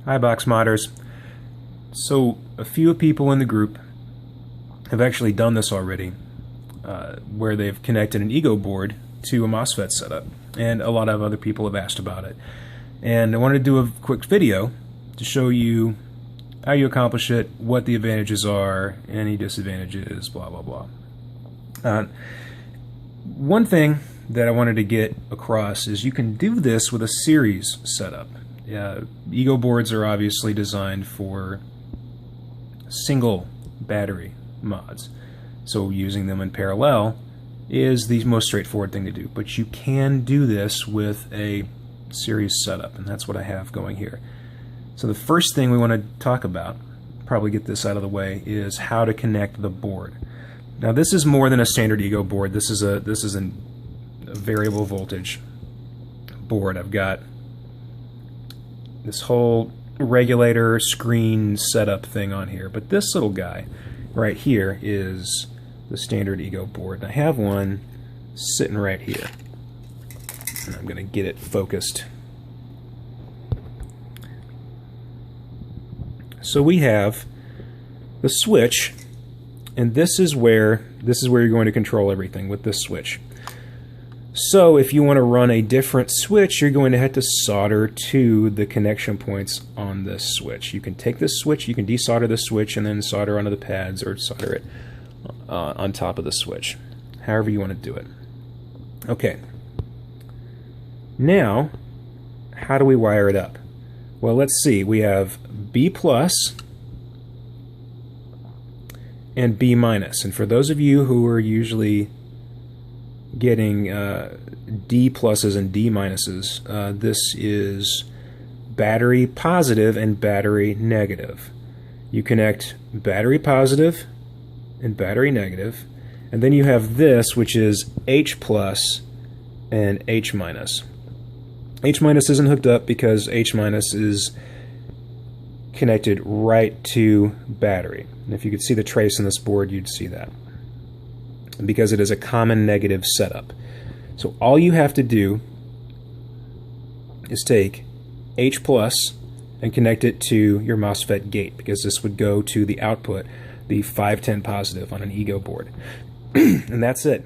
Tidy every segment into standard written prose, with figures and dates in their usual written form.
Hi box modders. So a few people in the group have actually done this already, where they've connected an Ego board to a MOSFET setup, and a lot of other people have asked about it. And I wanted to do a quick video to show you how you accomplish it, what the advantages are, any disadvantages, blah blah blah. One thing that I wanted to get across is you can do this with a series setup. Ego boards are obviously designed for single battery mods, so using them in parallel is the most straightforward thing to do. But you can do this with a series setup, and that's what I have going here. So the first thing we want to talk about, probably get this out of the way, is how to connect the board. Now this is more than a standard Ego board. This is a variable voltage board. I've got this whole regulator screen setup thing on here, but this little guy right here is the standard Ego board, and I have one sitting right here, and I'm going to get it focused. So we have the switch, and this is where you're going to control everything with this switch. So if you want to run a different switch, you're going to have to solder to the connection points on this switch. You can take this switch, you can desolder the switch, and then solder onto the pads, or solder it on top of the switch. However you want to do it. Okay. Now, how do we wire it up? Well, let's see. We have B plus and B minus. And for those of you who are usually getting D pluses and D minuses, this is battery positive and battery negative. You connect battery positive and battery negative, and then you have this, which is H plus and H minus. H minus isn't hooked up because H minus is connected right to battery. And if you could see the trace in this board, you'd see that, because it is a common negative setup. So all you have to do is take H plus and connect it to your MOSFET gate, because this would go to the output, the 510 positive on an Ego board. And that's it.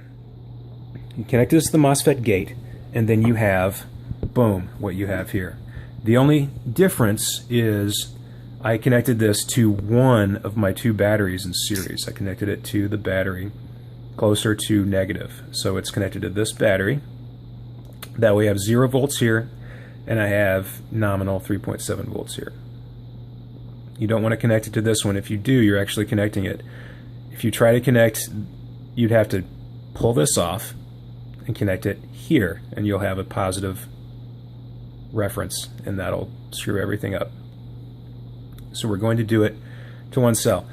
You connect this to the MOSFET gate, and then you have, boom, what you have here. The only difference is I connected this to one of my two batteries in series. I connected it to the battery closer to negative. So it's connected to this battery. That way I have 0 volts here, and I have nominal 3.7 volts here. You don't want to connect it to this one. If you do, you're actually connecting it. If you try to connect, you'd have to pull this off and connect it here, and you'll have a positive reference, and that'll screw everything up. So we're going to do it to one cell.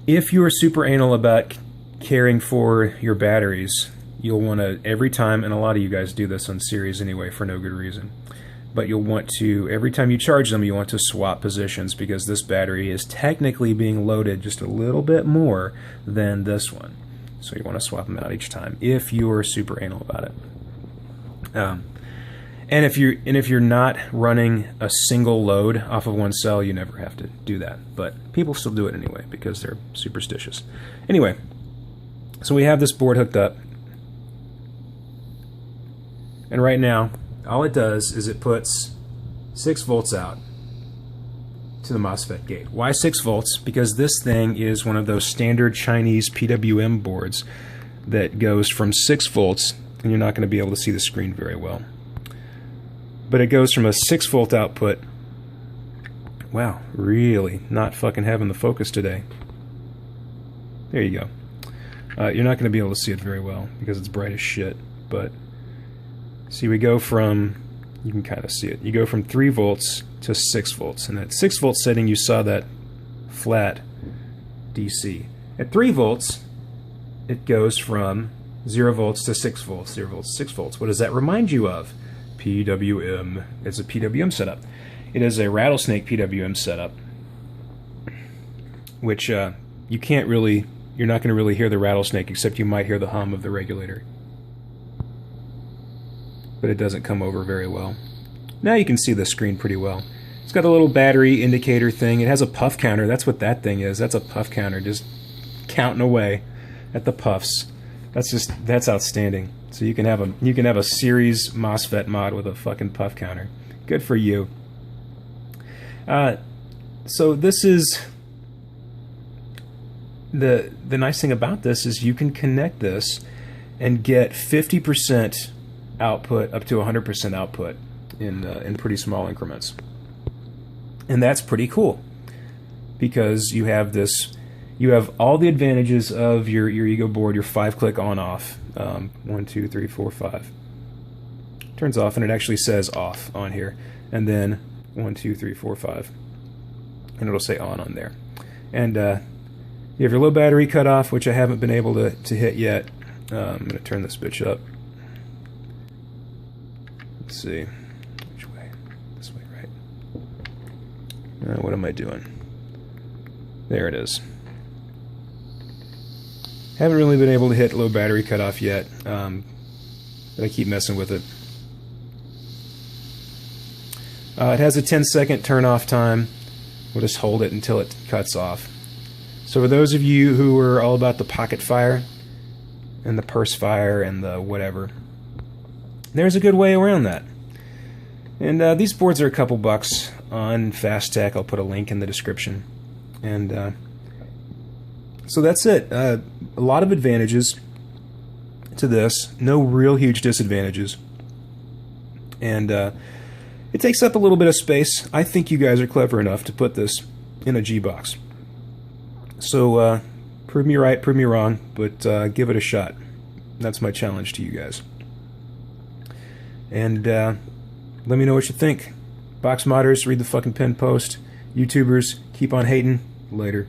If you are super anal about caring for your batteries, you'll want to, every time, and a lot of you guys do this on series anyway for no good reason, but you'll want to, every time you charge them, you want to swap positions, because this battery is technically being loaded just a little bit more than this one. So you want to swap them out each time if you're super anal about it. And if you're not running a single load off of one cell, you never have to do that. But people still do it anyway because they're superstitious. Anyway, so we have this board hooked up, and right now all it does is it puts 6 volts out to the MOSFET gate. Why 6 volts? Because this thing is one of those standard Chinese PWM boards that goes from 6 volts, and you're not going to be able to see the screen very well, but it goes from a 6 volt output. Wow, really not fucking having the focus today. There you go. You're not going to be able to see it very well because it's bright as shit, but see, we go from, you can kind of see it, you go from 3 volts to 6 volts, and at 6 volt setting you saw that flat DC. At 3 volts it goes from 0 volts to 6 volts, 0 volts to 6 volts. What does that remind you of? PWM. It's a PWM setup. It is a rattlesnake PWM setup, which you can't really, you're not going to really hear the rattlesnake, except you might hear the hum of the regulator. But it doesn't come over very well. Now you can see the screen pretty well. It's got a little battery indicator thing. It has a puff counter. That's what that thing is. That's a puff counter, just counting away at the puffs. That's outstanding. So you can have a Series MOSFET mod with a fucking puff counter. Good for you. So this is the nice thing about this is you can connect this and get 50% output up to 100% output in pretty small increments. And that's pretty cool because you have all the advantages of your Ego board, your 5-click on-off. 1, 2, 3, 4, 5. Turns off, and it actually says off on here. And then 1, 2, 3, 4, 5. And it'll say on there. And you have your low battery cutoff, which I haven't been able to hit yet. I'm going to turn this bitch up. Let's see. Which way? This way, right? What am I doing? There it is. Haven't really been able to hit low battery cutoff yet, but I keep messing with it. It has a 10-second turn-off time. We'll just hold it until it cuts off. So for those of you who are all about the pocket fire and the purse fire and the whatever, there's a good way around that. And these boards are a couple bucks on Fasttech. I'll put a link in the description. And so that's it. A lot of advantages to this. No real huge disadvantages. And it takes up a little bit of space. I think you guys are clever enough to put this in a G-box. So prove me right, prove me wrong, but give it a shot. That's my challenge to you guys. And let me know what you think. Box modders, read the fucking pin post. YouTubers, keep on hating. Later.